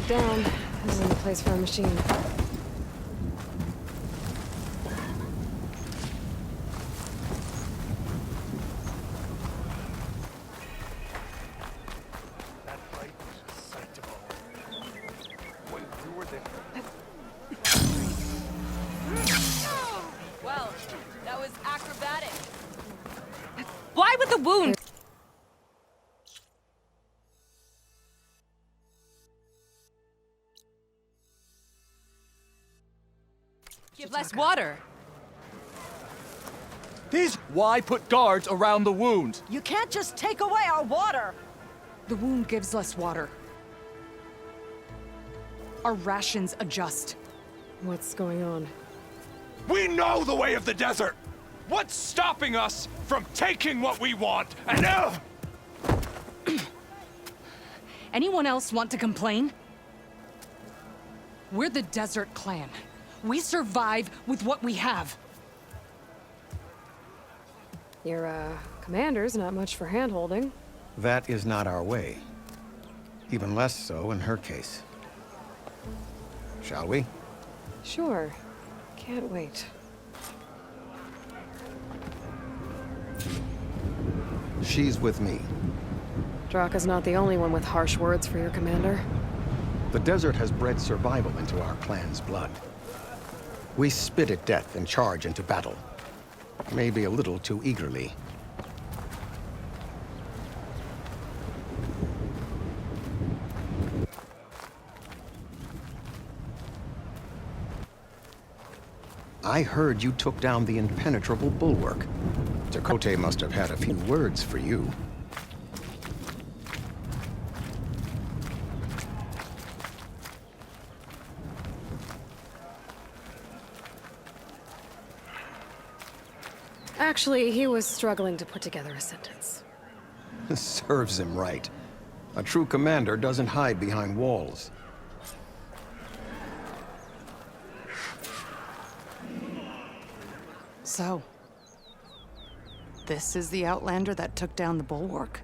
down. This isn't the place for a machine. That fight was a sight to behold. When you were there. Well, that was acrobatic. Why with the wound? Give less water. Why put guards around the wound? You can't just take away our water! The wound gives less water. Our rations adjust. What's going on? We know the way of the desert! What's stopping us from taking what we want? And Anyone else want to complain? We're the Desert Clan. We survive with what we have. Your, commander's not much for hand-holding. That is not our way. Even less so in her case. Shall we? Sure. Can't wait. She's with me. Draka's not the only one with harsh words for your commander. The desert has bred survival into our clan's blood. We spit at death and charge into battle. Maybe a little too eagerly. I heard you took down the impenetrable bulwark. Chakotay must have had a few words for you. Actually, he was struggling to put together a sentence. Serves him right. A true commander doesn't hide behind walls. So, this is the Outlander that took down the bulwark?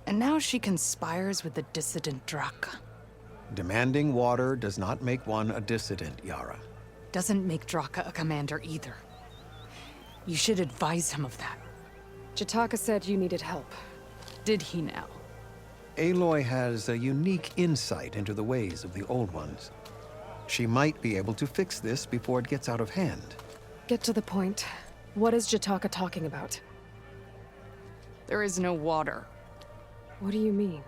And now she conspires with the dissident Draka. Demanding water does not make one a dissident, Yara. Doesn't make Draka a commander either. You should advise him of that. Jataka said you needed help. Did he now? Aloy has a unique insight into the ways of the Old Ones. She might be able to fix this before it gets out of hand. Get to the point. What is Jataka talking about? There is no water. What do you mean?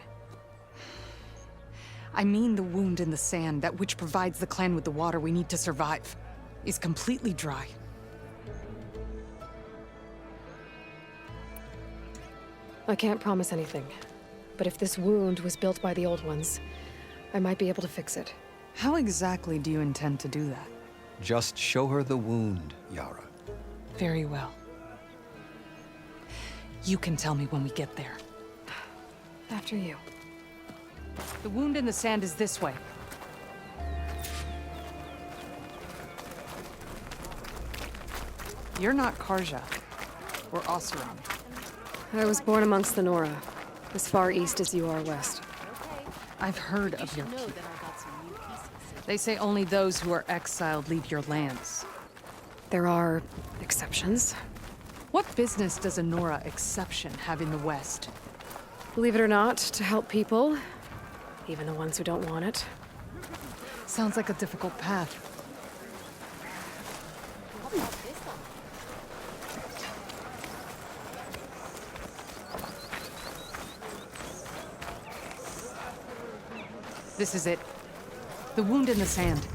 I mean the wound in the sand, that which provides the clan with the water we need to survive, is completely dry. I can't promise anything. But if this wound was built by the Old Ones, I might be able to fix it. How exactly do you intend to do that? Just show her the wound, Yara. Very well. You can tell me when we get there. After you. The wound in the sand is this way. You're not Karja, or Oseram. I was born amongst the Nora, as far east as you are west. I've heard of your people. They say only those who are exiled leave your lands. There are exceptions. What business does a Nora exception have in the West? Believe it or not, to help people, even the ones who don't want it. Sounds like a difficult path. This is it. The wound in the sand.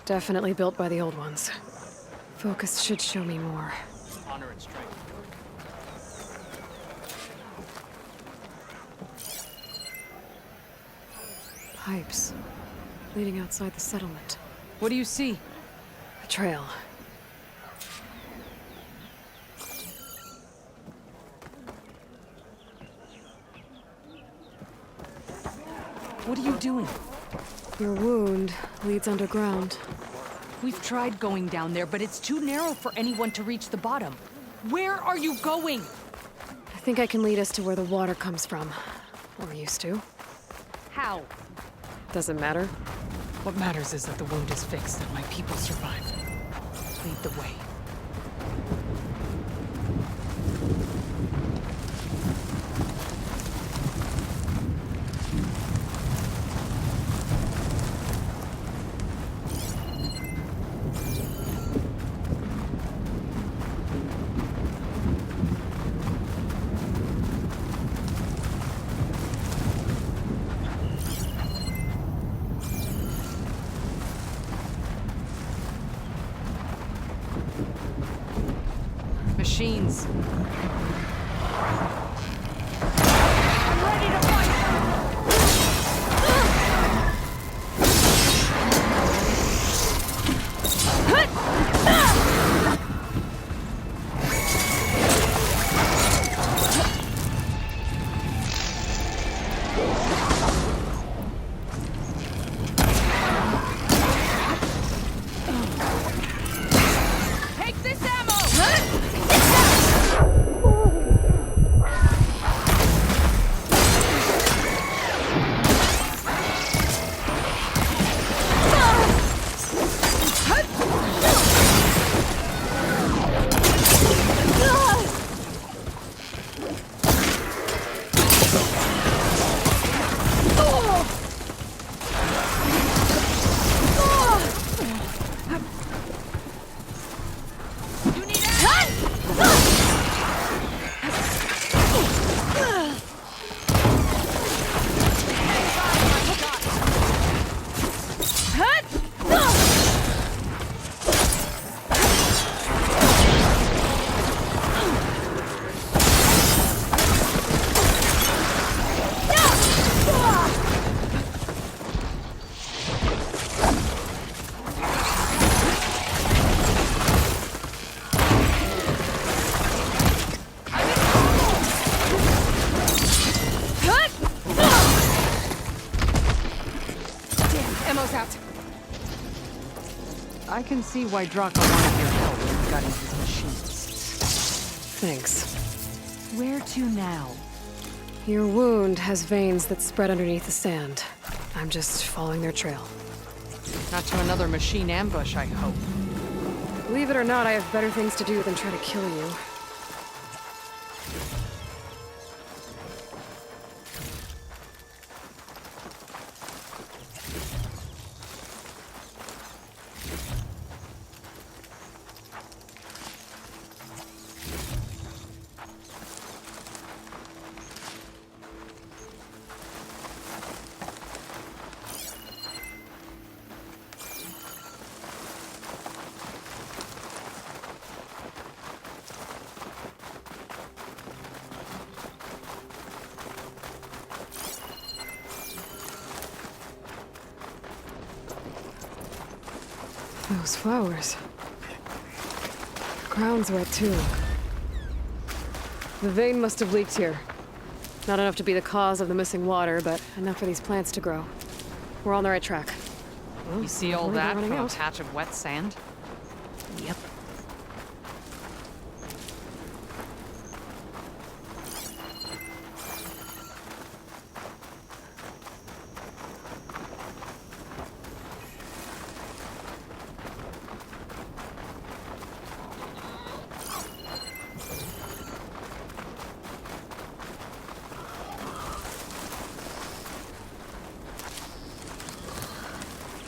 Definitely built by the Old Ones. Focus should show me more. Honor and strength. Pipes. Leading outside the settlement. What do you see? A trail. What are you doing? Your wound leads underground. We've tried going down there, but it's too narrow for anyone to reach the bottom. Where are you going? I think I can lead us to where the water comes from. Or used to. How? Doesn't matter. What matters is that the wound is fixed and my people survive. Lead the way. Machines. I'm ready to fight! Take this ammo! You need ammo! Ammo's out. I can see why Draco wanted your help in gutting his machines. Thanks. Where to now? Your wound has veins that spread underneath the sand. I'm just following their trail. Not to another machine ambush, I hope. Believe it or not, I have better things to do than try to kill you. Those flowers. The ground's wet too. The vein must have leaked here. Not enough to be the cause of the missing water, but enough for these plants to grow. We're on the right track. Well, You see all we're that running from a out. patch of wet sand? Yep.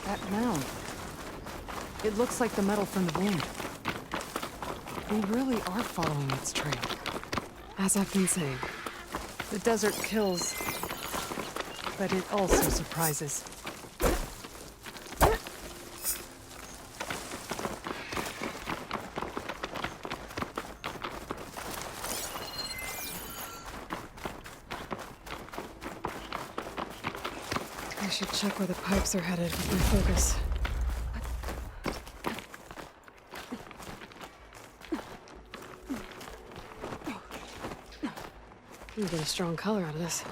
That mound. It looks like the metal from the wound. We really are following its trail. As I've been saying. The desert kills, but it also surprises. I should check where the pipes are headed with my focus. You get a strong color out of this.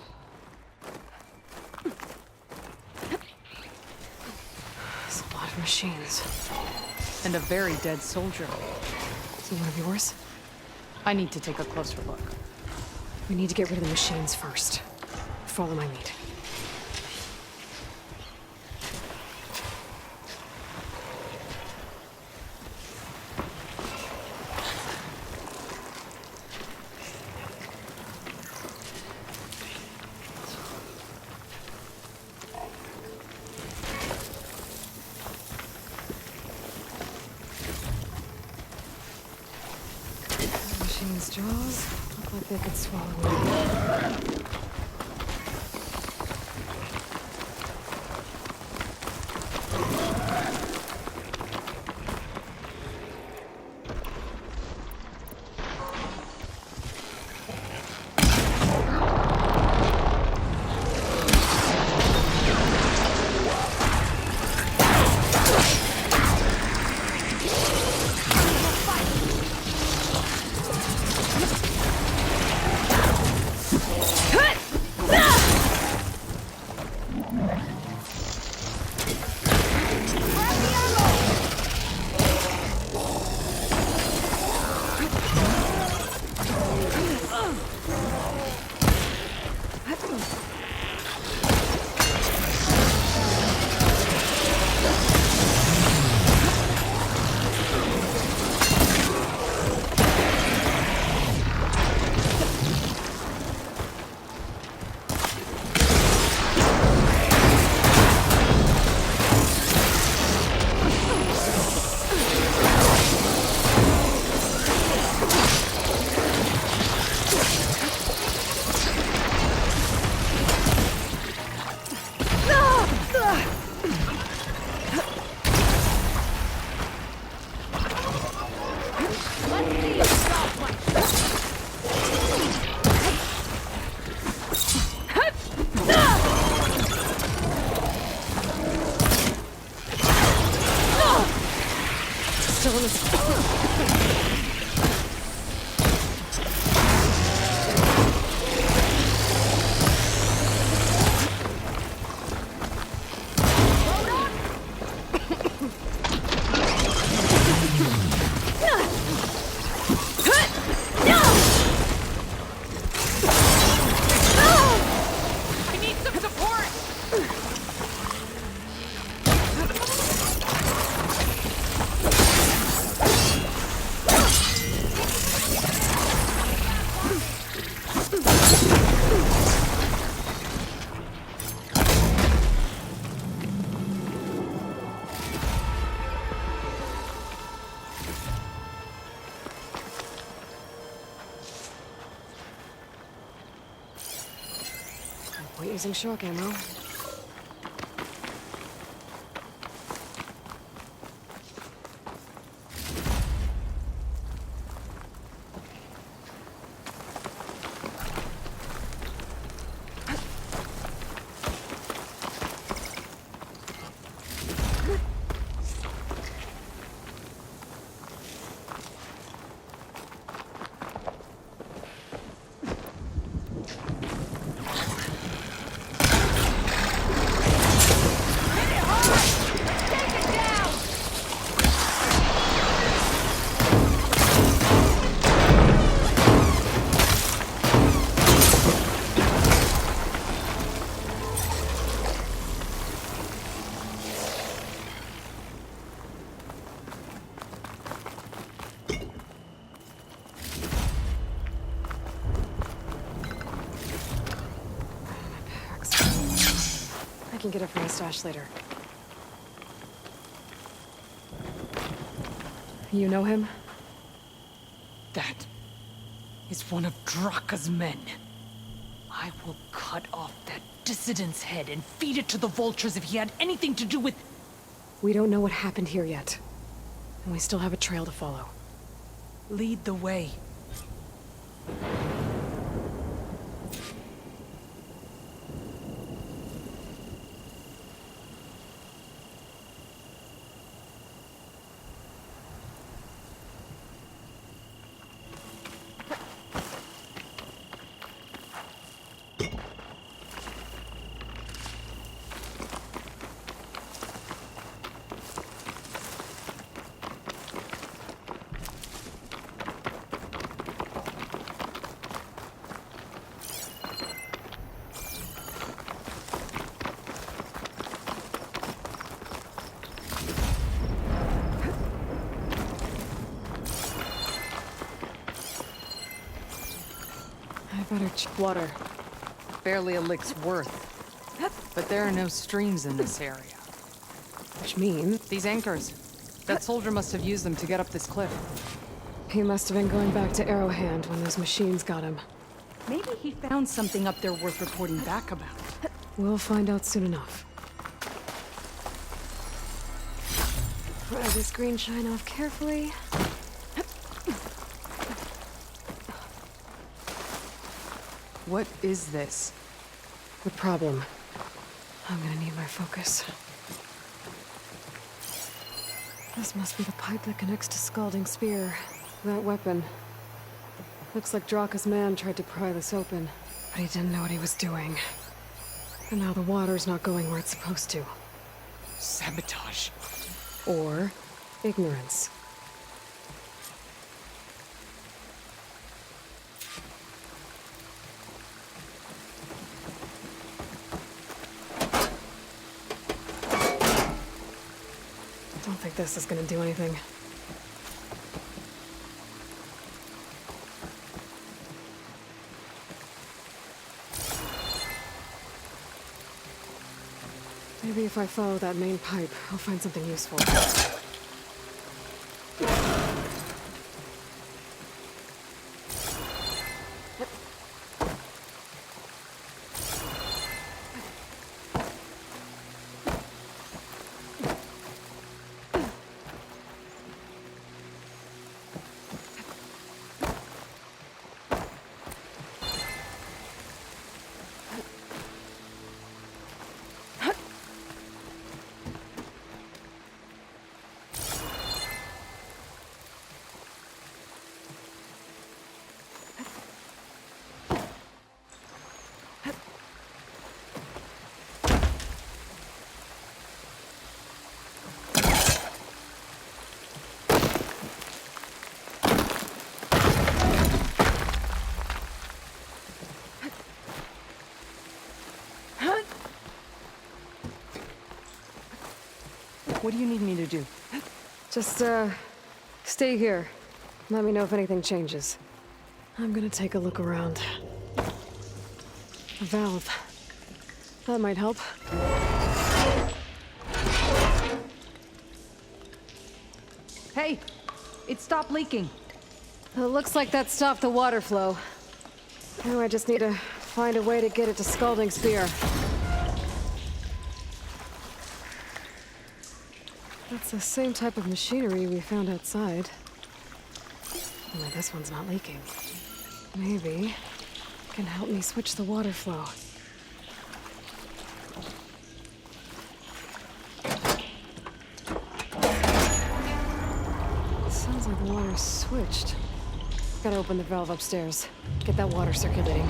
There's a lot of machines. And a very dead soldier. So one of yours? I need to take a closer look. We need to get rid of the machines first. Follow my lead. These jaws look like they could swallow me. Still in this. I need some support! We're using shock ammo. I can get it from my stash later. You know him? That is one of Draka's men. I will cut off that dissident's head and feed it to the vultures if he had anything to do with... We don't know what happened here yet. And we still have a trail to follow. Lead the way. I better water. Barely a lick's worth. But there are no streams in this area. Which means... These anchors. That soldier must have used them to get up this cliff. He must have been going back to Arrowhand when those machines got him. Maybe he found something up there worth reporting back about. We'll find out soon enough. Pry this green shine off carefully. What is this? The problem. I'm gonna need my focus. This must be the pipe that connects to Scalding Spear. That weapon. Looks like Draka's man tried to pry this open, but he didn't know what he was doing. And now the water's not going where it's supposed to. Sabotage. Or ignorance. I don't think this is gonna do anything. Maybe if I follow that main pipe, I'll find something useful. What do you need me to do? Just, stay here. Let me know if anything changes. I'm gonna take a look around. A valve. That might help. Hey! It stopped leaking. It looks like that stopped the water flow. Now I just need to find a way to get it to Scalding Spear. That's the same type of machinery we found outside. Only this one's not leaking. Maybe it can help me switch the water flow. It sounds like the water's switched. Gotta open the valve upstairs. Get that water circulating.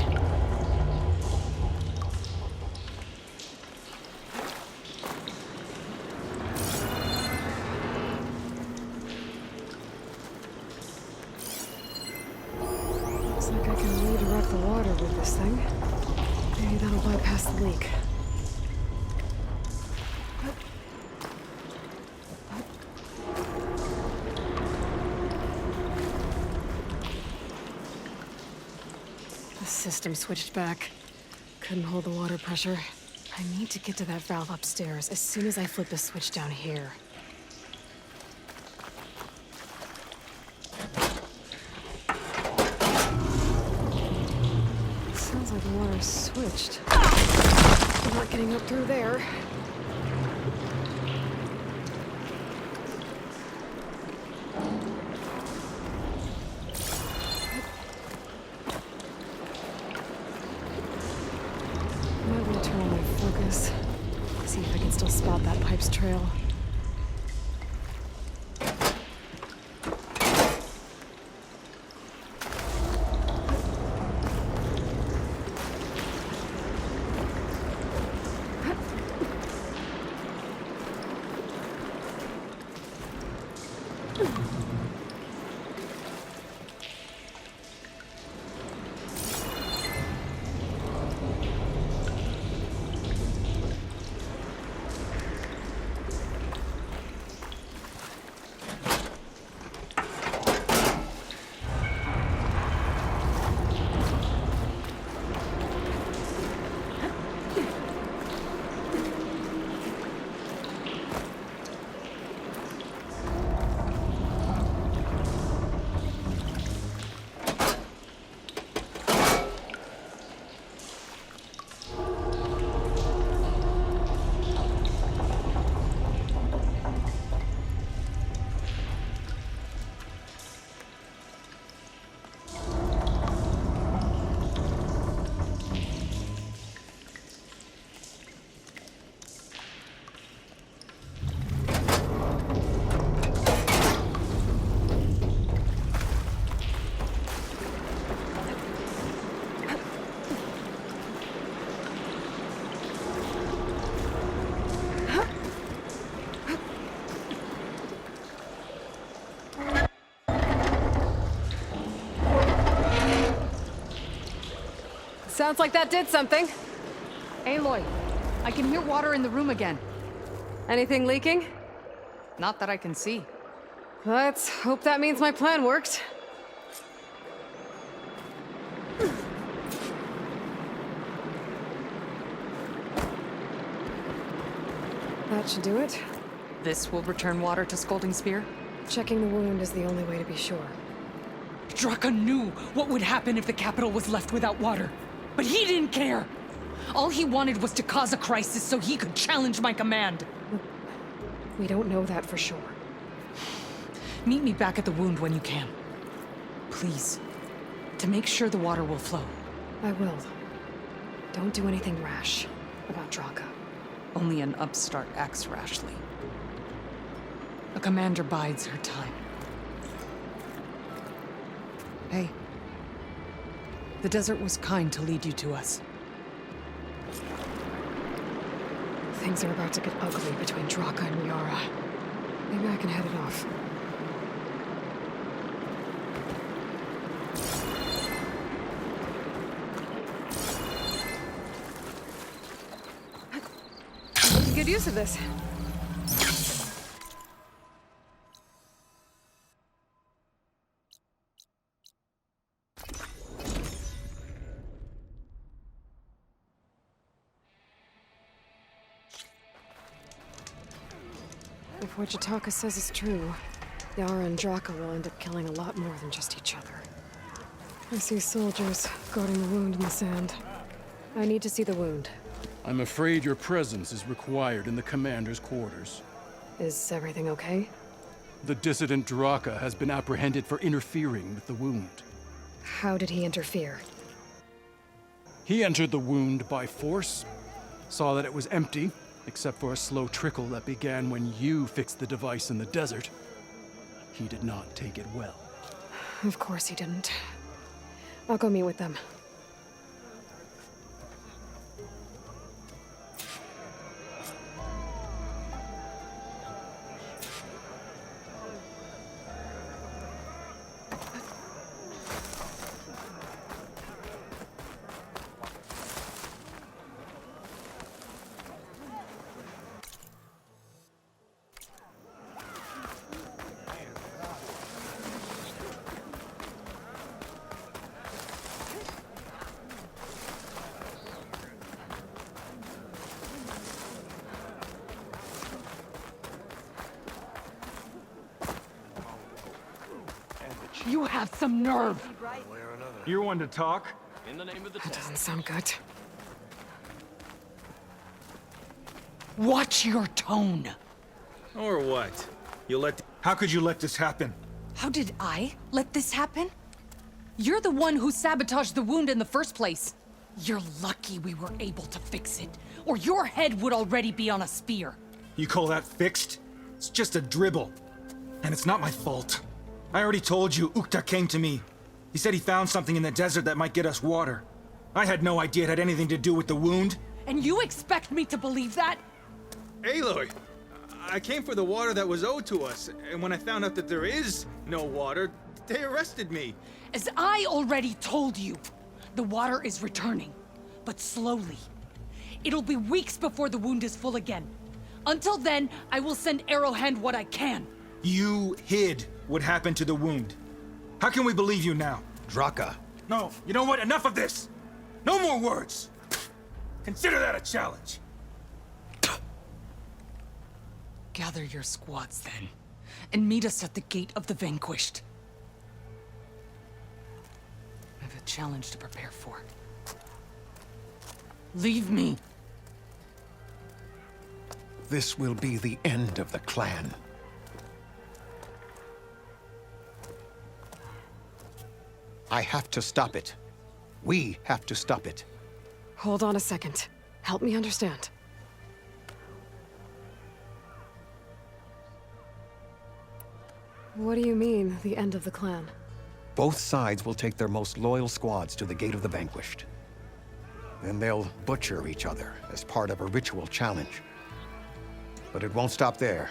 Looks like I can redirect the water with this thing. Maybe that'll bypass the leak. The system switched back. Couldn't hold the water pressure. I need to get to that valve upstairs as soon as I flip the switch down here. Sounds like the water's switched. I'm not getting up through there. Might want to turn on my focus. See if I can still spot that pipe's trail. Sounds like that did something. Aloy, I can hear water in the room again. Anything leaking? Not that I can see. Let's hope that means my plan worked. That should do it. This will return water to Scalding Spear? Checking the wound is the only way to be sure. Draka knew what would happen if the capital was left without water. But he didn't care! All he wanted was to cause a crisis so he could challenge my command. We don't know that for sure. Meet me back at the wound when you can. Please. To make sure the water will flow. I will. Don't do anything rash about Draka. Only an upstart acts rashly. A commander bides her time. Hey. The desert was kind to lead you to us. Things are about to get ugly between Draka and Yara. Maybe I can head it off. Good use of this. If what Jataka says is true, Yara and Draka will end up killing a lot more than just each other. I see soldiers guarding the wound in the sand. I need to see the wound. I'm afraid your presence is required in the commander's quarters. Is everything okay? The dissident Draka has been apprehended for interfering with the wound. How did he interfere? He entered the wound by force, saw that it was empty, except for a slow trickle that began when you fixed the device in the desert. He did not take it well. Of course he didn't. I'll go meet with them. You have some nerve! You're one to talk? That doesn't sound good. Watch your tone! Or what? How could you let this happen? How did I let this happen? You're the one who sabotaged the wound in the first place. You're lucky we were able to fix it, or your head would already be on a spear. You call that fixed? It's just a dribble. And it's not my fault. I already told you, Ukta came to me. He said he found something in the desert that might get us water. I had no idea it had anything to do with the wound. And you expect me to believe that? Aloy, I came for the water that was owed to us, and when I found out that there is no water, they arrested me. As I already told you, the water is returning, but slowly. It'll be weeks before the wound is full again. Until then, I will send Arrowhand what I can. You hid what happened to the wound. How can we believe you now? Draka. No, you know what? Enough of this! No more words! Consider that a challenge. Gather your squads then, and meet us at the Gate of the Vanquished. I have a challenge to prepare for. Leave me. This will be the end of the clan. I have to stop it. We have to stop it. Hold on a second. Help me understand. What do you mean, the end of the clan? Both sides will take their most loyal squads to the Gate of the Vanquished. Then they'll butcher each other as part of a ritual challenge. But it won't stop there.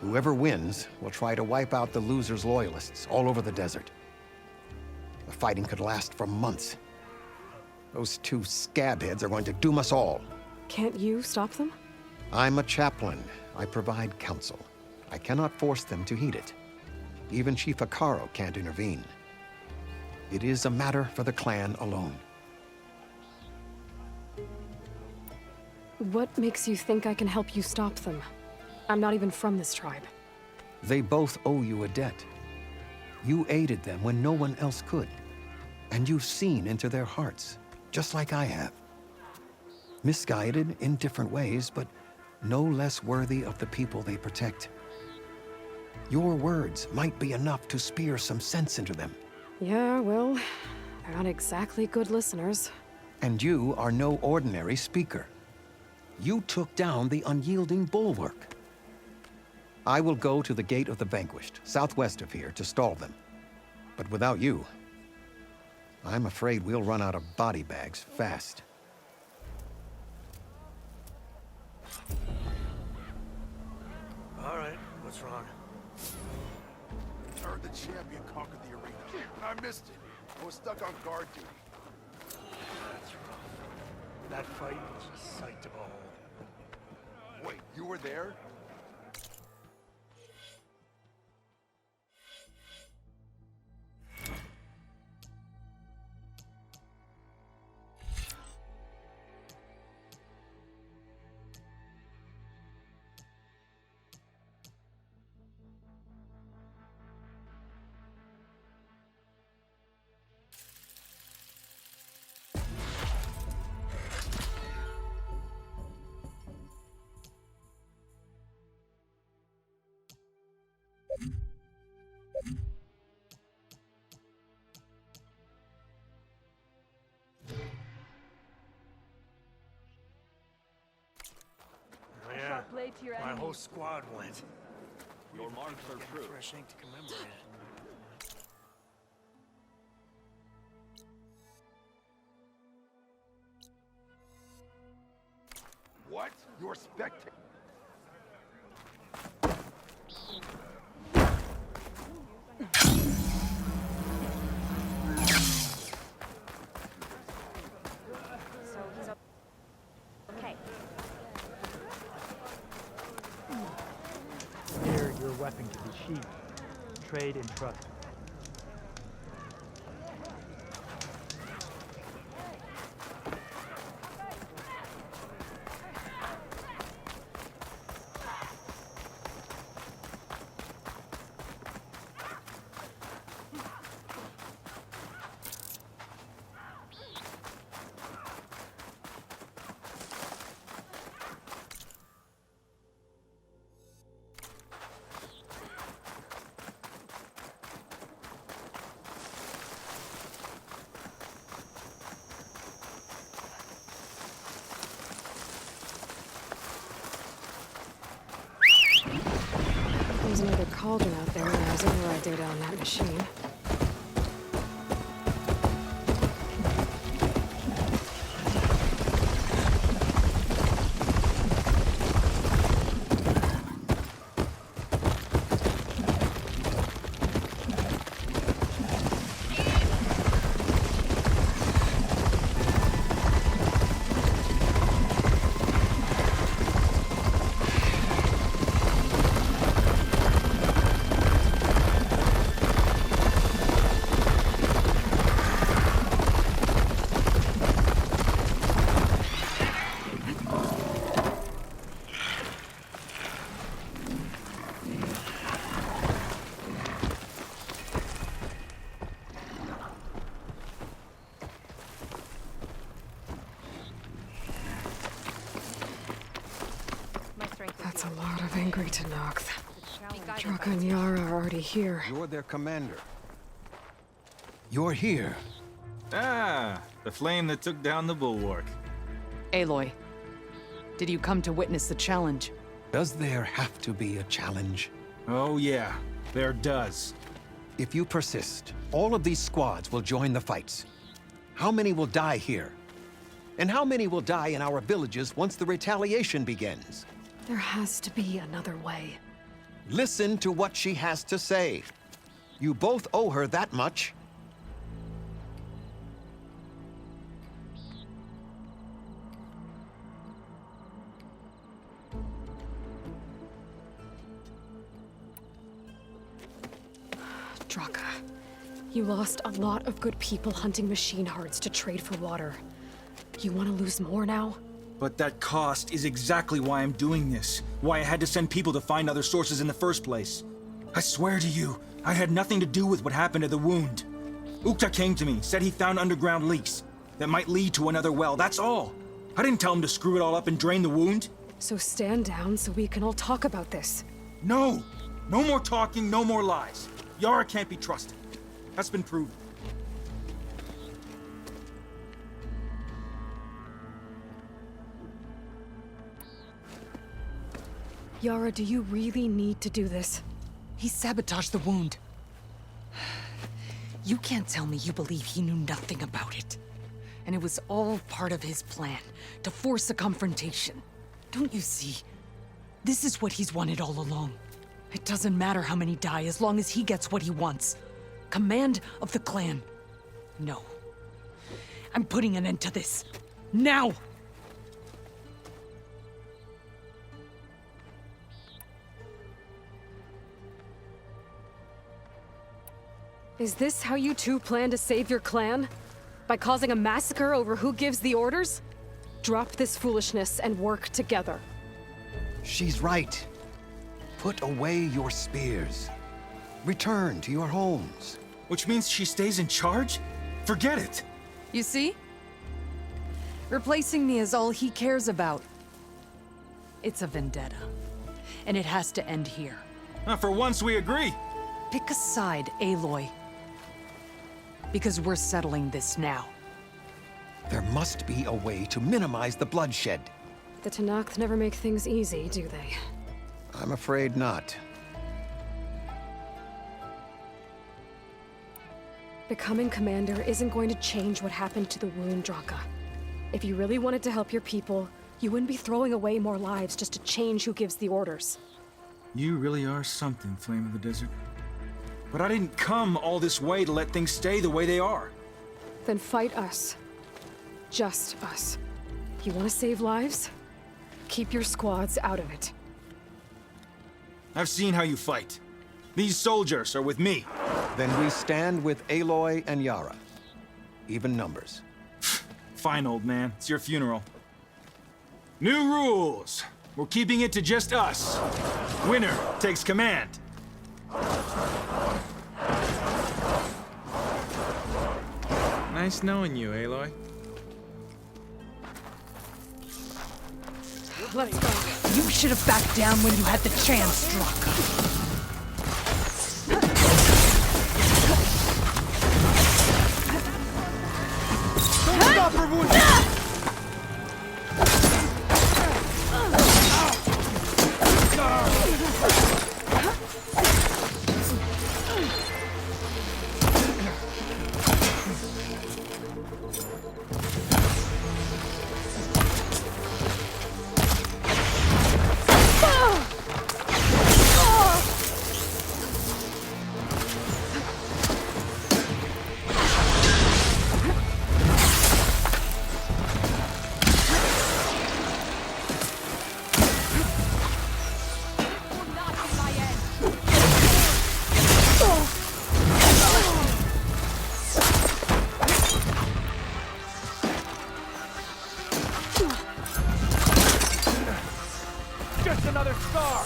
Whoever wins will try to wipe out the loser's loyalists all over the desert. The fighting could last for months. Those two scabheads are going to doom us all. Can't you stop them? I'm a chaplain. I provide counsel. I cannot force them to heed it. Even Chief Akaro can't intervene. It is a matter for the clan alone. What makes you think I can help you stop them? I'm not even from this tribe. They both owe you a debt. You aided them when no one else could. And you've seen into their hearts, just like I have. Misguided in different ways, but no less worthy of the people they protect. Your words might be enough to spear some sense into them. Yeah, well, they're not exactly good listeners. And you are no ordinary speaker. You took down the unyielding bulwark. I will go to the Gate of the Vanquished, southwest of here, to stall them. But without you, I'm afraid we'll run out of body bags fast. All right, what's wrong? Heard the champion conquered the arena. I missed it. I was stuck on guard duty. That's rough. That fight was a sight to behold. Wait, you were there? Oh yeah, my whole squad went. Your marks are true. Fresh ink to commemorate it. What? You're spectating? Okay. Here, your weapon can be sheathed. Trade and trust. There's another cauldron out there, and there's override data on that machine. That's a lot of angry Tenakth. Draka and Yara are already here. You're their commander. You're here. Ah, the flame that took down the bulwark. Aloy, did you come to witness the challenge? Does there have to be a challenge? Oh yeah, there does. If you persist, all of these squads will join the fights. How many will die here? And how many will die in our villages once the retaliation begins? There has to be another way. Listen to what she has to say. You both owe her that much. Draka, you lost a lot of good people hunting machine hearts to trade for water. You want to lose more now? But that cost is exactly why I'm doing this. Why I had to send people to find other sources in the first place. I swear to you, I had nothing to do with what happened to the wound. Ukta came to me, said he found underground leaks that might lead to another well, that's all. I didn't tell him to screw it all up and drain the wound. So stand down so we can all talk about this. No! No more talking, no more lies. Yara can't be trusted. That's been proven. Yara, do you really need to do this? He sabotaged the wound. You can't tell me you believe he knew nothing about it. And it was all part of his plan, to force a confrontation. Don't you see? This is what he's wanted all along. It doesn't matter how many die as long as he gets what he wants. Command of the clan. No. I'm putting an end to this. Now! Is this how you two plan to save your clan? By causing a massacre over who gives the orders? Drop this foolishness and work together. She's right. Put away your spears. Return to your homes. Which means she stays in charge? Forget it! You see? Replacing me is all he cares about. It's a vendetta. And it has to end here. For once we agree. Pick a side, Aloy. Because we're settling this now. There must be a way to minimize the bloodshed. The Tanakh never make things easy, do they? I'm afraid not. Becoming commander isn't going to change what happened to the wound, Draka. If you really wanted to help your people, you wouldn't be throwing away more lives just to change who gives the orders. You really are something, Flame of the Desert. But I didn't come all this way to let things stay the way they are. Then fight us. Just us. You want to save lives? Keep your squads out of it. I've seen how you fight. These soldiers are with me. Then we stand with Aloy and Yara. Even numbers. Fine, old man. It's your funeral. New rules. We're keeping it to just us. Winner takes command. Nice knowing you, Aloy. Let's go. You should have backed down when you had the chance, Draka. Stop her, wound! Just another scar!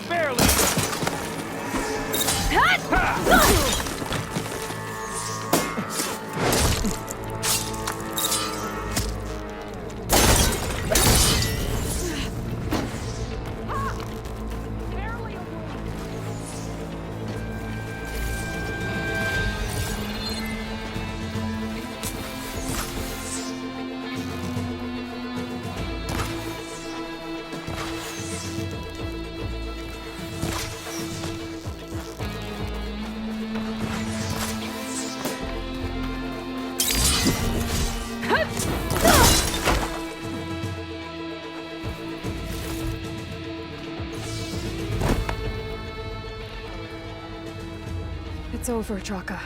Barely! It's over, Draka.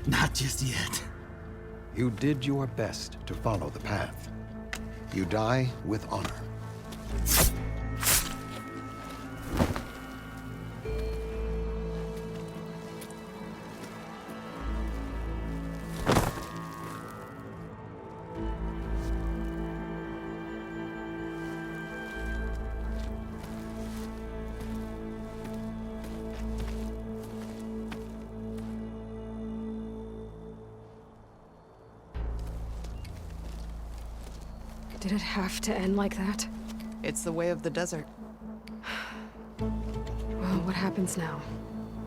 Not just yet. You did your best to follow the path. You die with honor. Did it have to end like that? It's the way of the desert. Well, what happens now?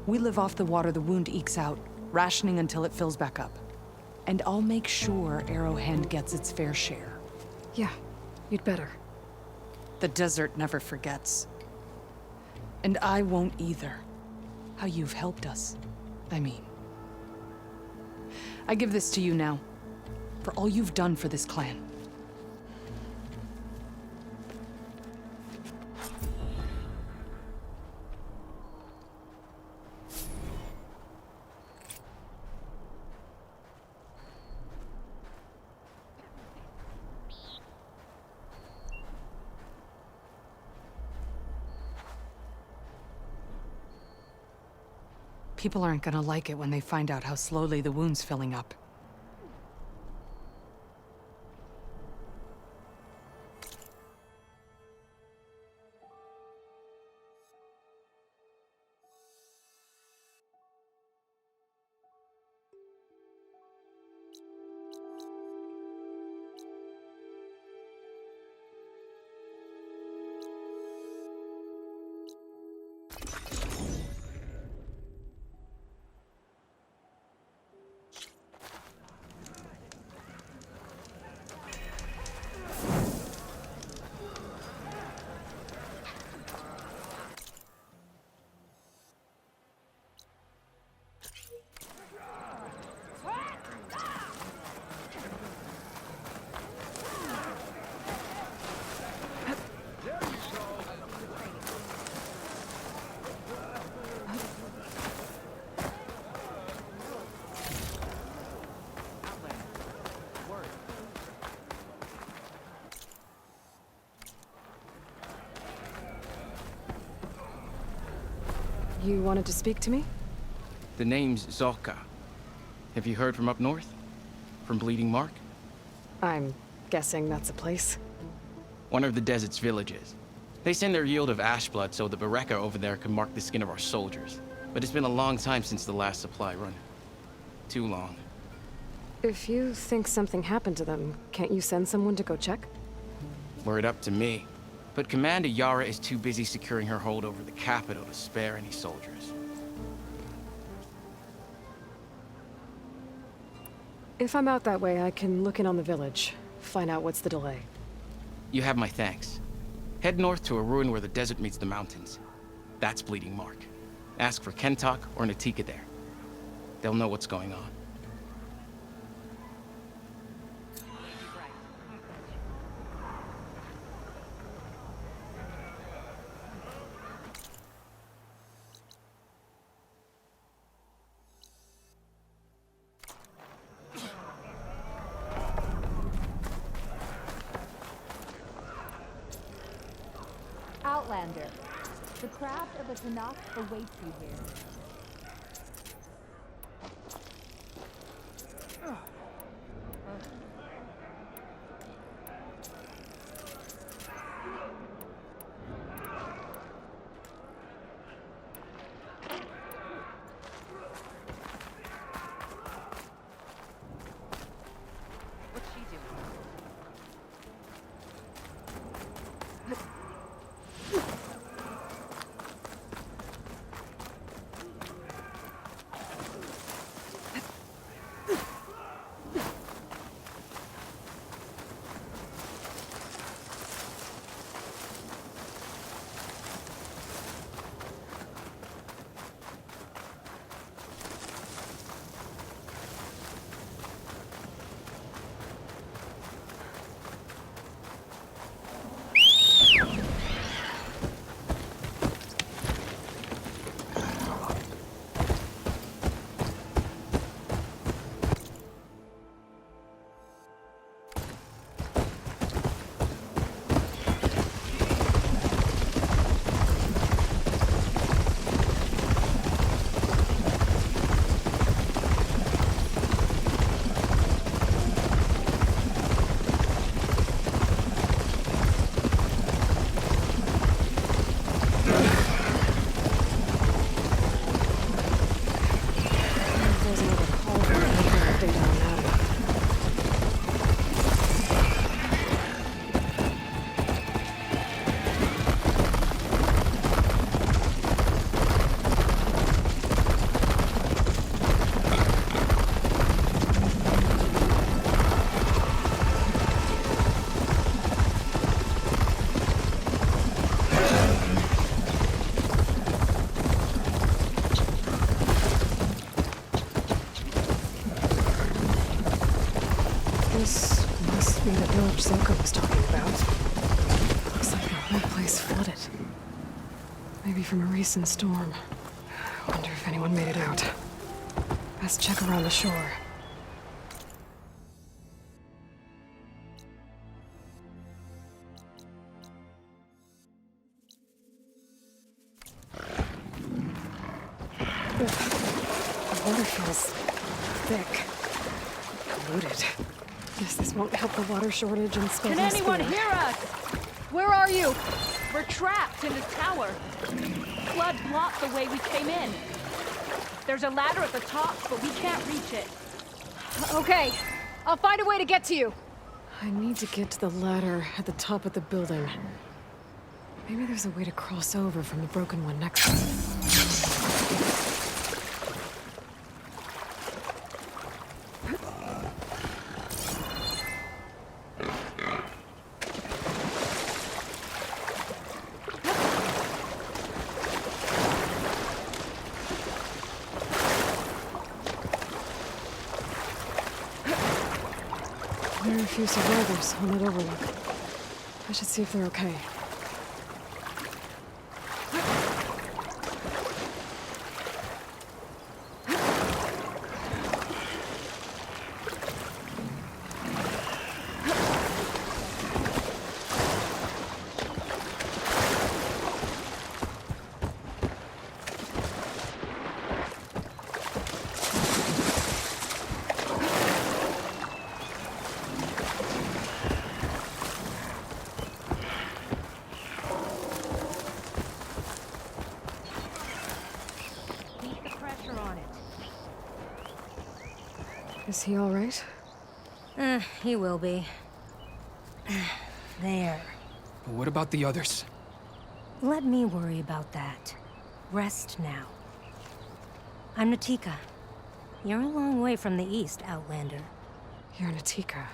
We live off the water the wound ekes out, rationing until it fills back up. And I'll make sure Arrowhand gets its fair share. Yeah, you'd better. The desert never forgets. And I won't either. How you've helped us, I mean. I give this to you now, for all you've done for this clan. People aren't gonna like it when they find out how slowly the wound's filling up. You wanted to speak to me? The name's Zolka. Have you heard from up north? From Bleeding Mark? I'm guessing that's a place. One of the desert's villages. They send their yield of ash blood so the Bereka over there can mark the skin of our soldiers. But it's been a long time since the last supply run. Too long. If you think something happened to them, can't you send someone to go check? Were it up to me. But Commander Yara is too busy securing her hold over the capital to spare any soldiers. If I'm out that way, I can look in on the village, find out what's the delay. You have my thanks. Head north to a ruin where the desert meets the mountains. That's Bleeding Mark. Ask for Kentok or Natika there. They'll know what's going on. Outlander, the craft of a Tanakh awaits you here. What's she doing? whole place flooded. Maybe from a recent storm. Wonder if anyone made it out. Best check around the shore. The water feels thick. Polluted. Guess this won't help the water shortage and Scalding Can anyone Spear. hear us? Where are you? We're trapped in this tower. Flood blocked the way we came in. There's a ladder at the top, but we can't reach it. Okay, I'll find a way to get to you. I need to get to the ladder at the top of the building. Maybe there's a way to cross over from the broken one next to it. There are a few survivors on that overlook. I should see if they're okay. Is he all right? He will be. There. What about the others? Let me worry about that. Rest now. I'm Natika. You're a long way from the east, Outlander. You're Natika.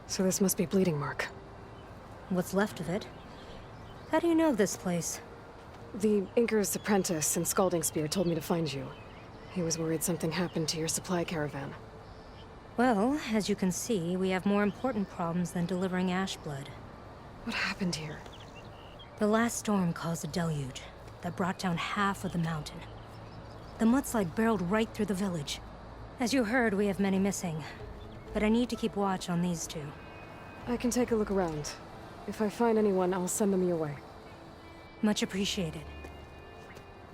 So this must be Bleeding Mark. What's left of it? How do you know this place? The Inker's apprentice in Scalding Spear told me to find you. He was worried something happened to your supply caravan. Well, as you can see, we have more important problems than delivering Ashblood. What happened here? The last storm caused a deluge that brought down half of the mountain. The mudslide barreled right through the village. As you heard, we have many missing, but I need to keep watch on these two. I can take a look around. If I find anyone, I'll send them your way. Much appreciated.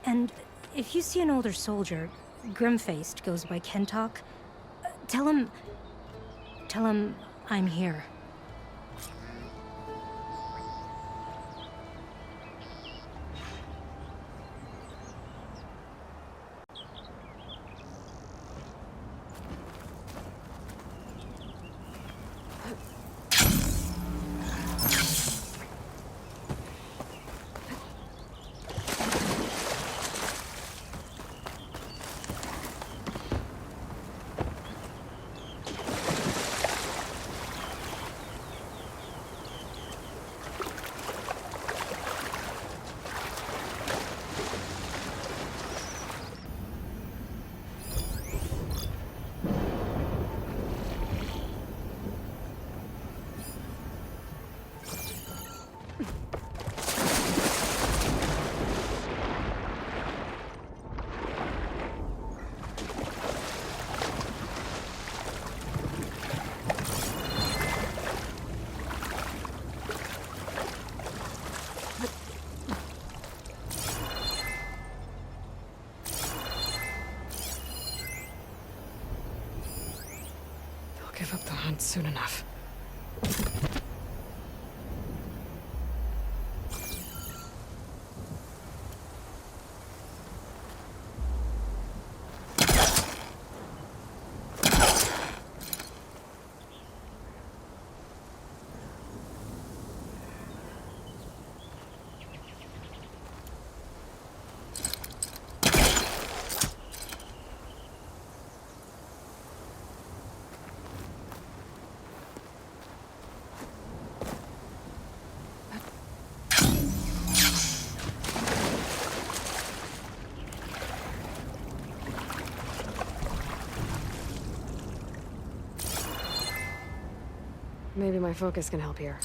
And if you see an older soldier, grim-faced, goes by Kentok, tell him I'm here. Give up the hunt soon enough. Maybe my focus can help here.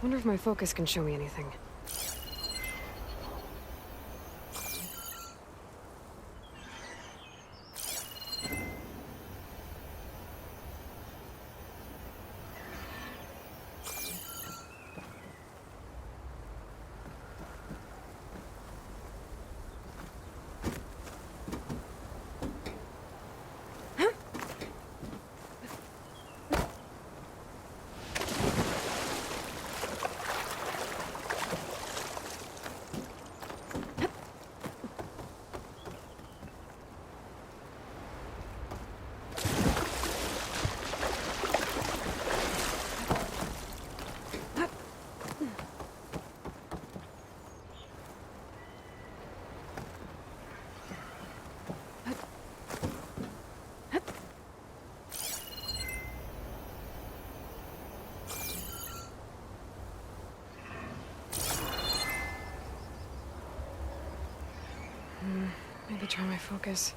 Wonder if my focus can show me anything. Maybe try my focus.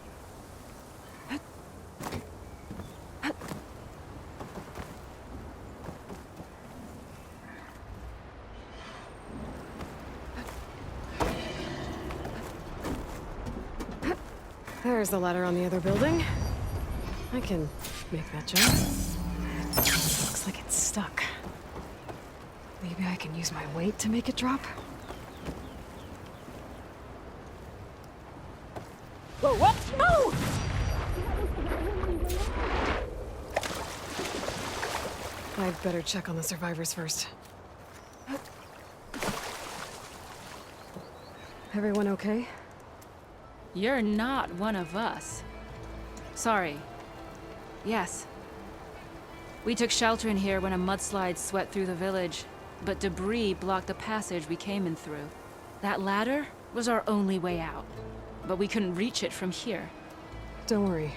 There's the ladder on the other building. I can make that jump. Looks like it's stuck. Maybe I can use my weight to make it drop? Whoa, what? No! I'd better check on the survivors first. Everyone okay? You're not one of us. Sorry. Yes. We took shelter in here when a mudslide swept through the village, but debris blocked the passage we came in through. That ladder was our only way out, but we couldn't reach it from here. Don't worry.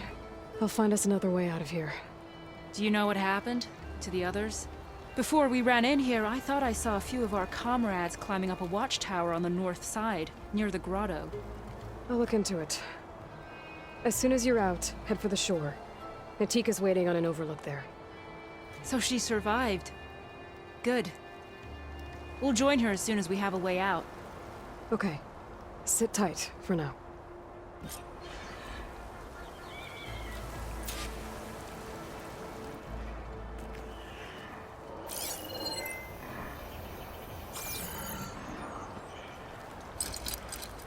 I'll find us another way out of here. Do you know what happened to the others? Before we ran in here, I thought I saw a few of our comrades climbing up a watchtower on the north side, near the grotto. I'll look into it. As soon as you're out, head for the shore. Natika's waiting on an overlook there. So she survived. Good. We'll join her as soon as we have a way out. Okay. Sit tight for now.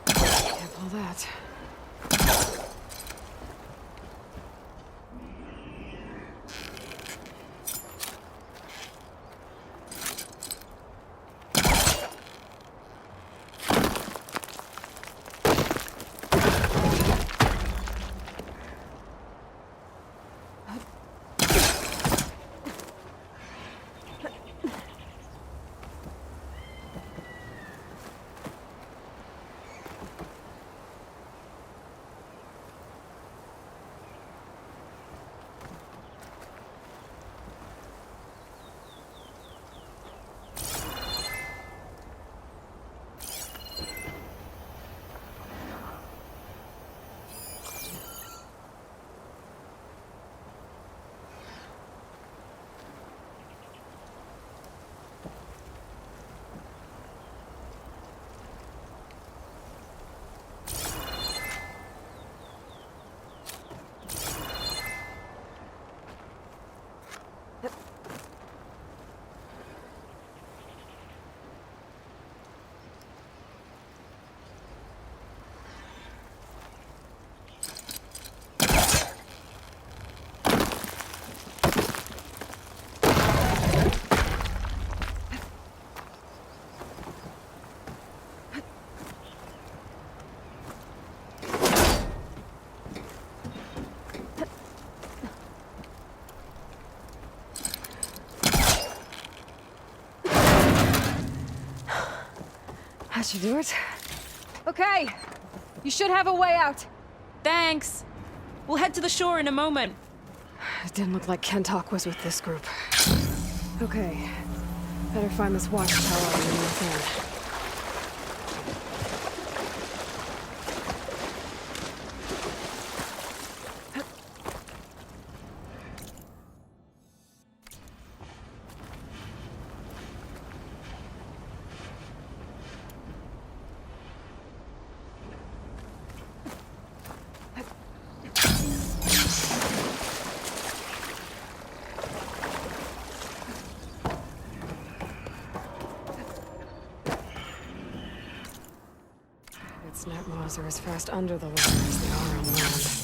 Can't pull that. That should do it. Okay. You should have a way out. Thanks. We'll head to the shore in a moment. It didn't look like Kentok was with this group. Okay. Better find this watchtower on the north end. Snapmaws are as fast under the water as they are on land.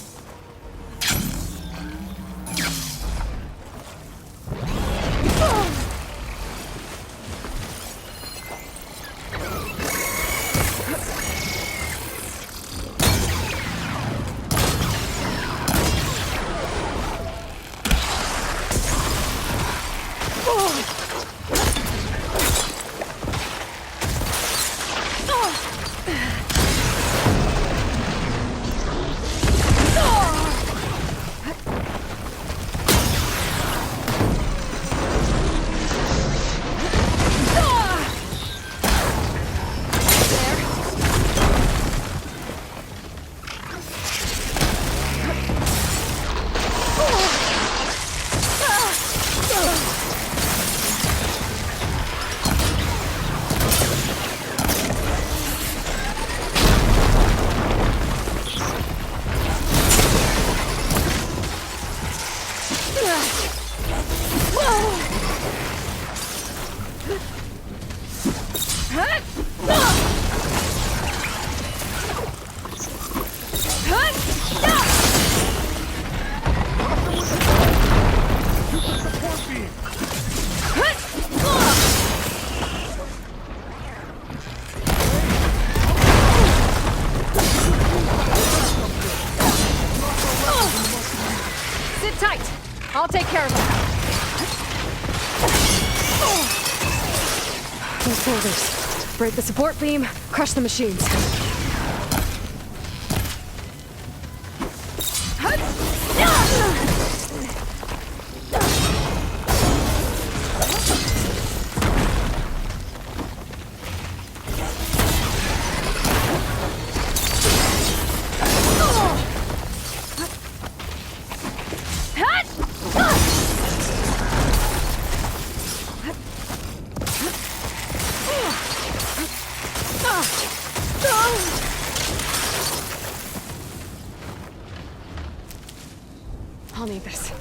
Sit tight. I'll take care of him. Those boulders. Break the support beam, crush the machines. I'll need this.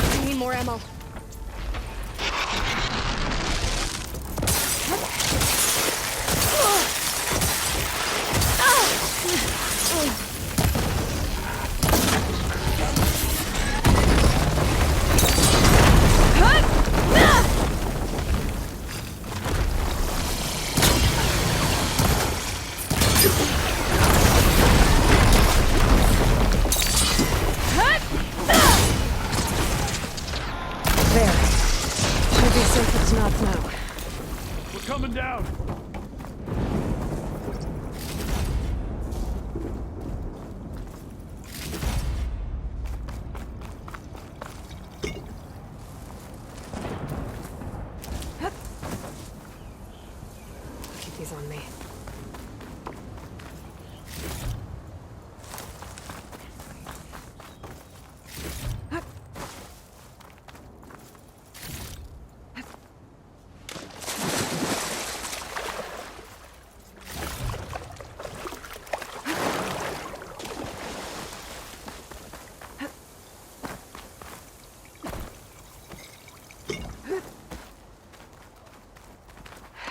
I need more ammo. There. Should be safe as knots now. We're coming down. Keep these on me.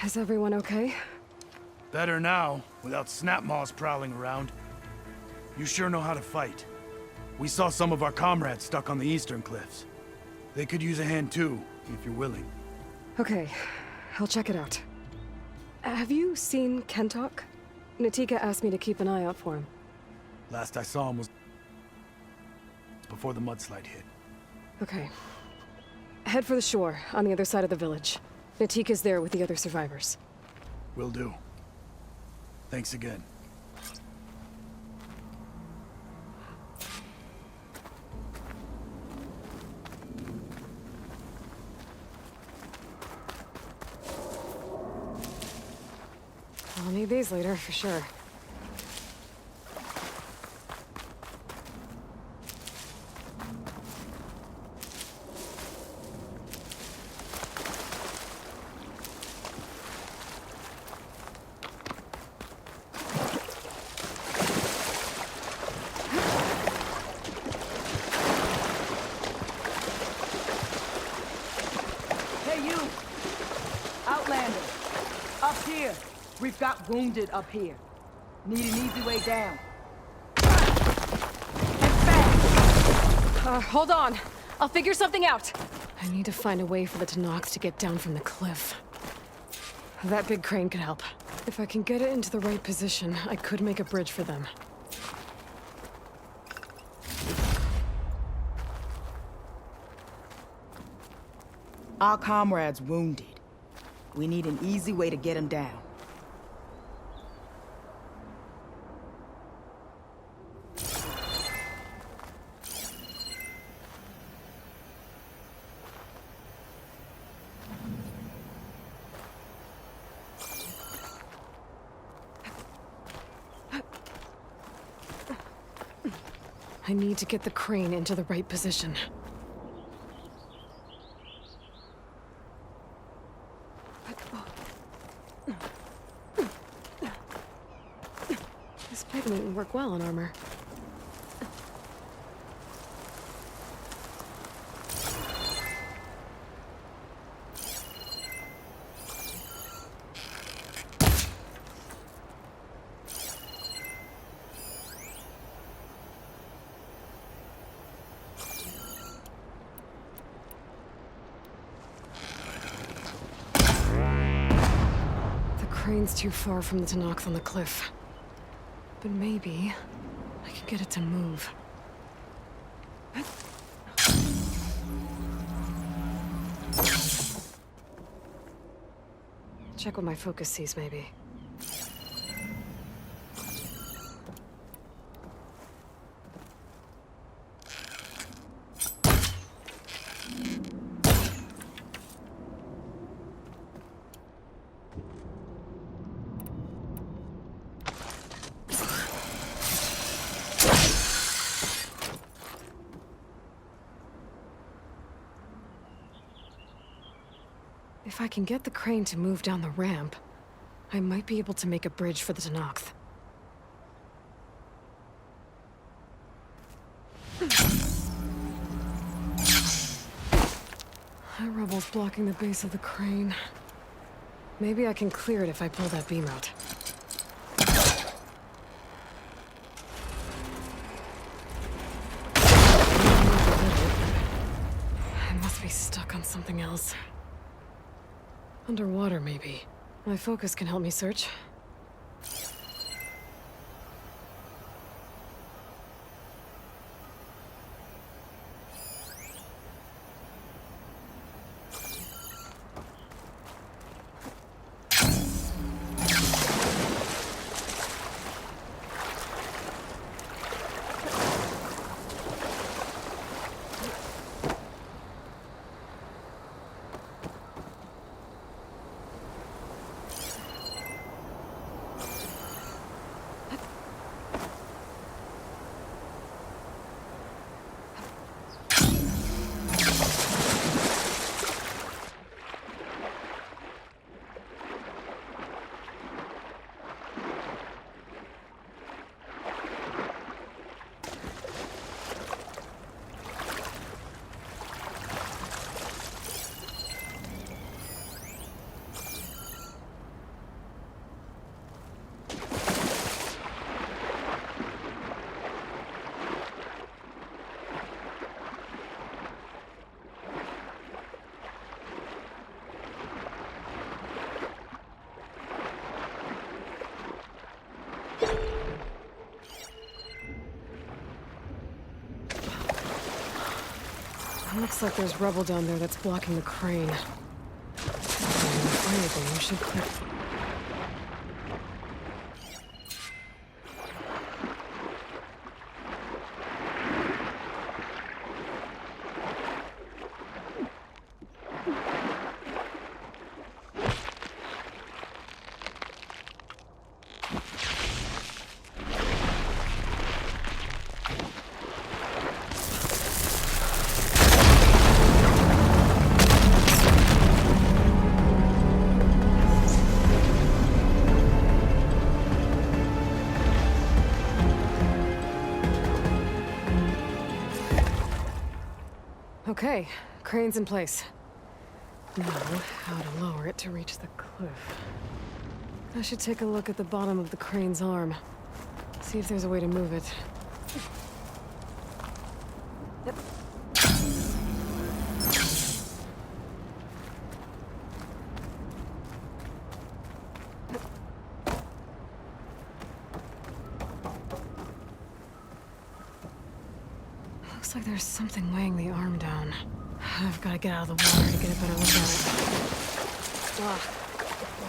Is everyone okay? Better now, without Snapmaws prowling around. You sure know how to fight. We saw some of our comrades stuck on the eastern cliffs. They could use a hand too, if you're willing. Okay, I'll check it out. Have you seen Kentok? Natika asked me to keep an eye out for him. Last I saw him was... before the mudslide hit. Okay. Head for the shore, on the other side of the village. Natika's there with the other survivors. Will do. Thanks again. I'll need these later, for sure. Hey, you! Outlander! Up here! We've got wounded up here. Need an easy way down. Hold on. I'll figure something out. I need to find a way for the Tanox to get down from the cliff. That big crane could help. If I can get it into the right position, I could make a bridge for them. Our comrade's wounded. We need an easy way to get him down. I need to get the crane into the right position. This pigment would work well on armor. The crane's too far from the Tanox on the cliff. But maybe I can get it to move. Check what my focus sees, maybe. If I can get the crane to move down the ramp, I might be able to make a bridge for the Tanox. That rubble's blocking the base of the crane. Maybe I can clear it if I pull that beam out. I must be stuck on something else. Underwater, maybe. My focus can help me search. Looks like there's rubble down there that's blocking the crane. Anything should clear. Okay, crane's in place. Now, how to lower it to reach the cliff. I should take a look at the bottom of the crane's arm. See if there's a way to move it. Looks like there's something weighing the arm down. I've got to get out of the water to get a better look at it.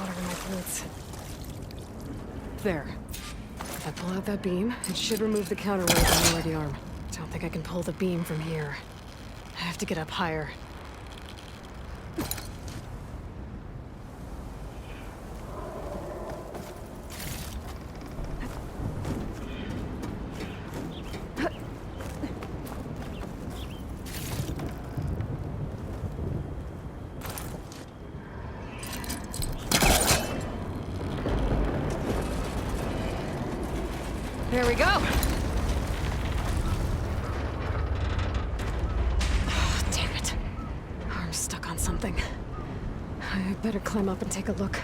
Water in my boots. There. If I pull out that beam, it should remove the counterweight and lower the arm. Don't think I can pull the beam from here. I have to get up higher. There we go! Oh, damn it. Arm's stuck on something. I better climb up and take a look.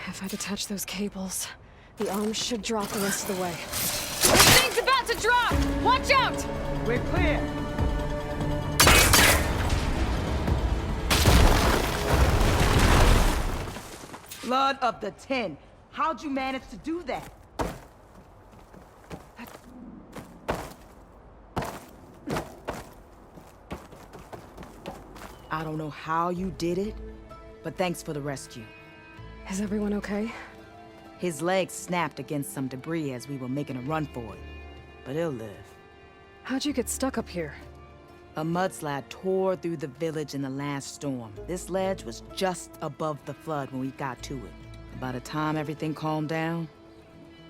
If I detach those cables, the arm should drop the rest of the way. This thing's about to drop! Watch out! We're clear. Blood of the 10. How'd you manage to do that? I don't know how you did it, but thanks for the rescue. Is everyone okay? His legs snapped against some debris as we were making a run for it, but he'll live. How'd you get stuck up here? A mudslide tore through the village in the last storm. This ledge was just above the flood when we got to it. By the time everything calmed down,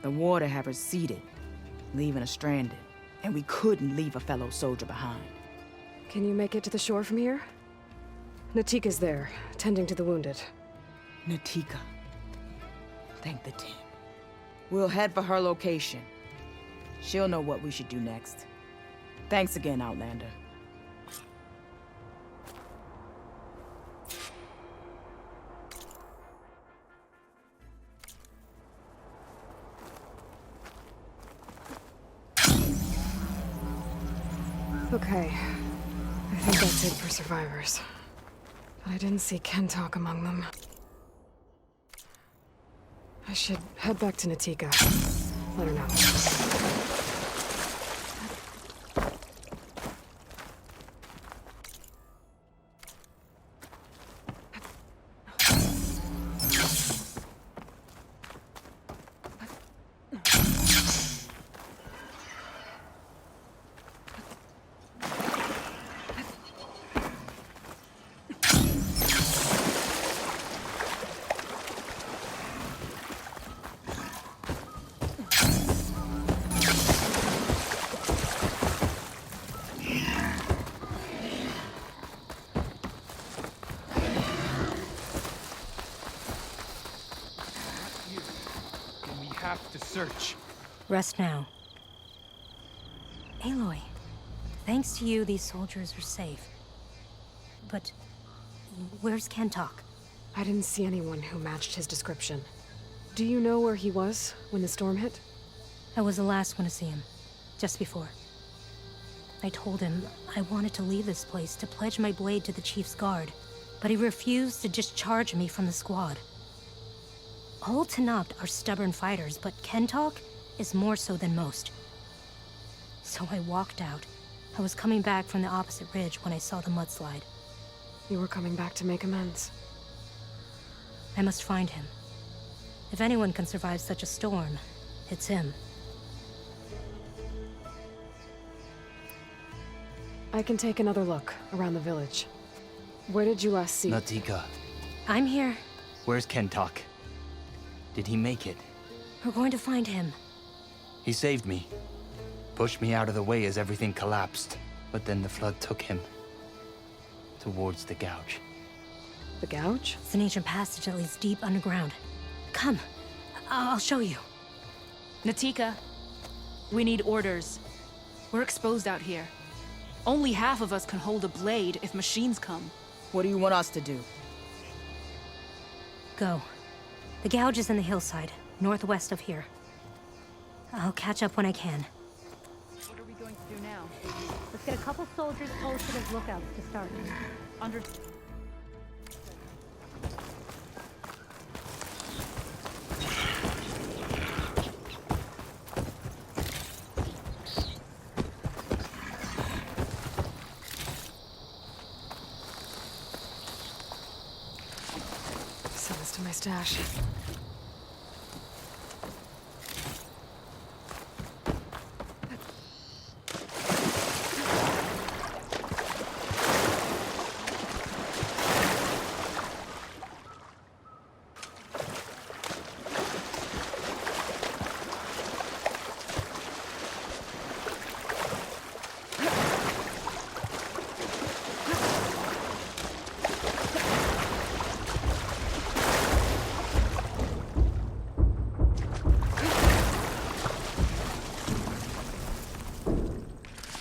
the water had receded, leaving us stranded, and we couldn't leave a fellow soldier behind. Can you make it to the shore from here? Natika's there, tending to the wounded. Natika. Thank the 10. We'll head for her location. She'll know what we should do next. Thanks again, Outlander. Okay. I think that's it for survivors. But I didn't see Kentalk among them. I should head back to Natika. Let her know. have to search. Rest now. Aloy, thanks to you, these soldiers are safe. But where's Kentok? I didn't see anyone who matched his description. Do you know where he was when the storm hit? I was the last one to see him, just before. I told him I wanted to leave this place to pledge my blade to the Chief's guard, but he refused to discharge me from the squad. All Tanapt are stubborn fighters, but Kentok is more so than most. So I walked out. I was coming back from the opposite ridge when I saw the mudslide. You were coming back to make amends. I must find him. If anyone can survive such a storm, it's him. I can take another look around the village. Where did you last see? Natika, I'm here. where's Kentok? Did he make it? We're going to find him. He saved me. Pushed me out of the way as everything collapsed. But then the flood took him. Towards the gouge. The gouge? It's an ancient passage that leads deep underground. Come. I'll show you. Natika, we need orders. We're exposed out here. Only half of us can hold a blade if machines come. What do you want us to do? Go. The gouge is in the hillside, northwest of here. I'll catch up when I can. What are we going to do now? Let's get a couple soldiers posted as lookouts to start. Under... Send this to my stash.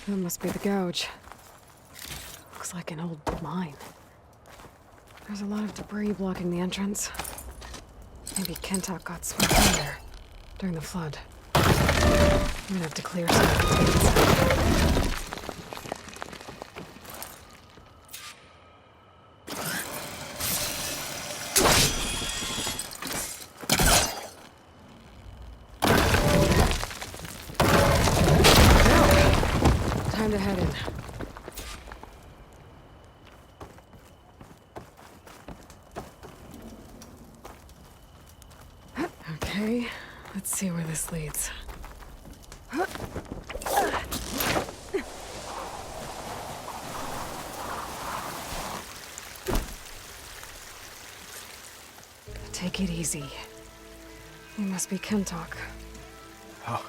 That must be the gouge. Looks like an old mine. There's a lot of debris blocking the entrance. Maybe Kentok got swept in there during the flood. I'm gonna have to clear some of the inside. Time to head in. Okay, let's see where this leads. Take it easy. You must be Kentok. Oh.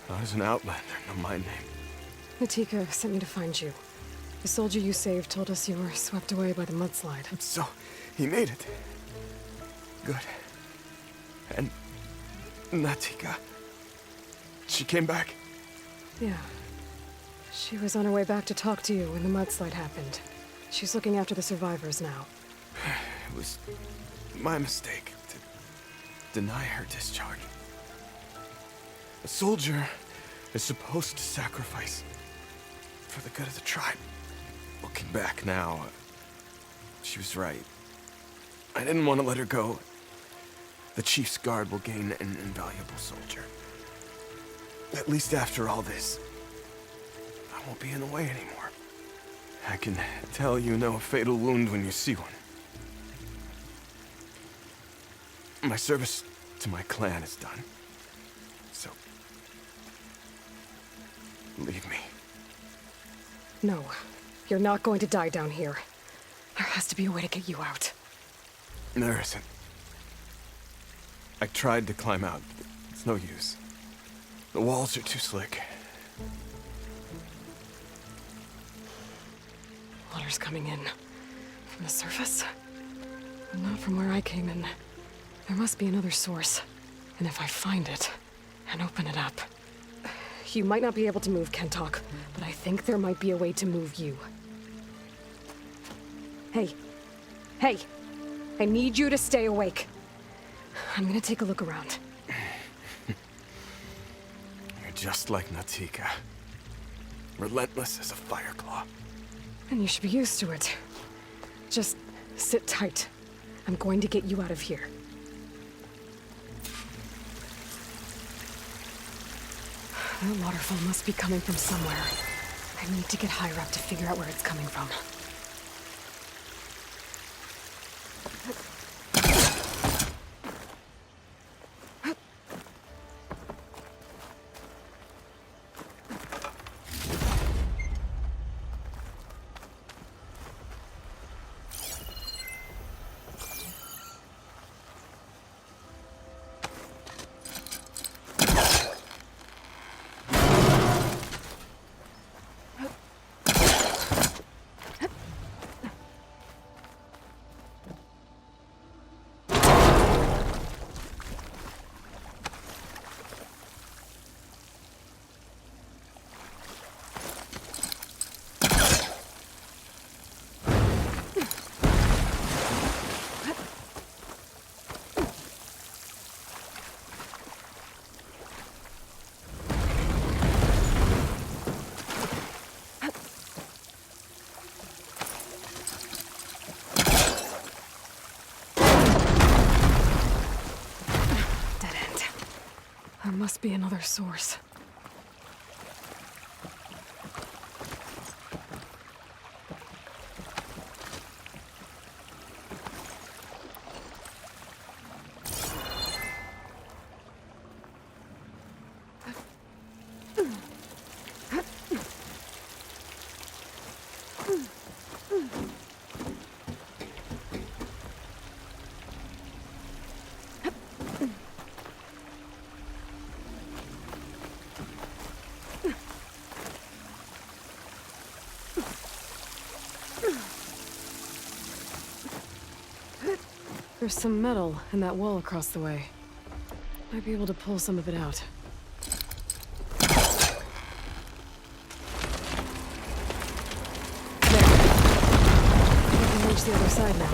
I was an outlander, no my name. Natika sent me to find you. The soldier you saved told us you were swept away by the mudslide. So, he made it. Good. And Natika, she came back? Yeah. She was on her way back to talk to you when the mudslide happened. She's looking after the survivors now. It was my mistake to deny her discharge. A soldier is supposed to sacrifice for the good of the tribe. Looking back now, she was right. I didn't want to let her go. The Chief's guard will gain an invaluable soldier. At least after all this, I won't be in the way anymore. I can tell you know a fatal wound when you see one. My service to my clan is done. So, leave me. No, you're not going to die down here. There has to be a way to get you out. There isn't. I tried to climb out, but it's no use. The walls are too slick. Water's coming in. From the surface? Not from where I came in. There must be another source. And if I find it and open it up... You might not be able to move Kentok, but I think there might be a way to move you. Hey. Hey! I need you to stay awake. I'm gonna take a look around. You're just like Natika. Relentless as a fireclaw. And you should be used to it. Just sit tight. I'm going to get you out of here. That waterfall must be coming from somewhere. I need to get higher up to figure out where it's coming from. There must be another source. There's some metal in that wall across the way. Might be able to pull some of it out. There. I can reach the other side now.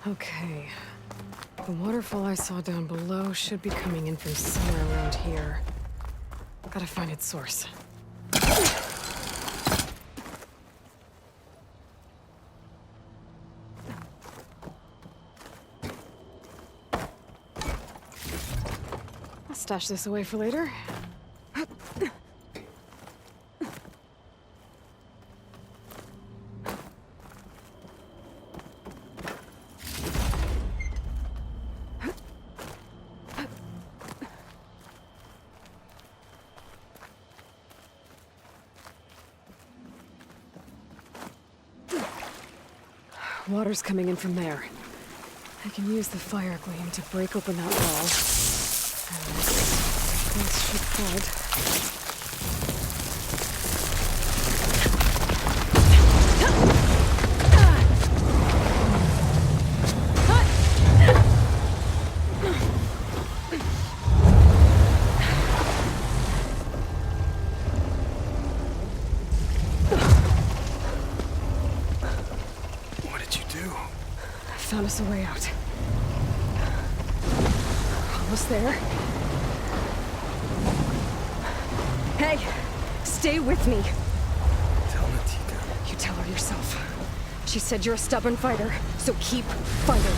Okay. The waterfall I saw down below should be coming in from somewhere around here. Gotta find its source. I'll stash this away for later. Water's coming in from there. I can use the fire gleam to break open that wall. And this should flood. Found us a way out. Almost there. Hey, stay with me. Tell Natika. You tell her yourself. She said you're a stubborn fighter, so keep fighting.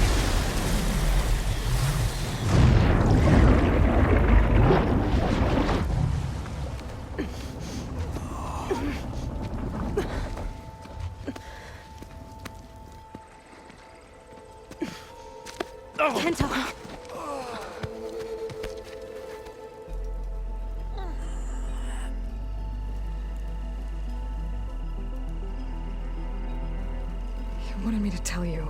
Kento. You wanted me to tell you.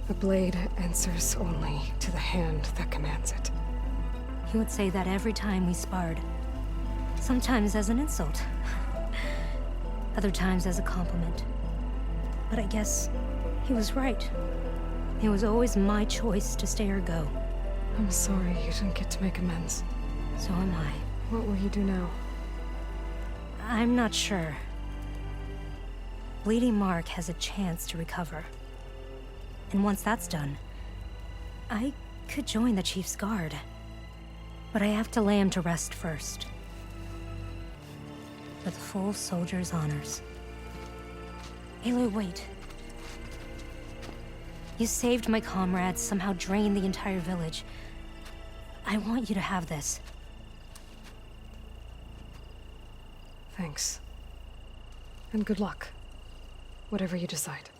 The blade answers only to the hand that commands it. He would say that every time we sparred. Sometimes as an insult. Other times as a compliment. But I guess he was right. It was always my choice to stay or go. I'm sorry you didn't get to make amends. So am I. What will you do now? I'm not sure. Bleeding Mark has a chance to recover. And once that's done, I could join the Chief's Guard. But I have to lay him to rest first. With full soldier's honors. Aloy, wait. You saved my comrades, somehow drained the entire village. I want you to have this. Thanks. And good luck. Whatever you decide.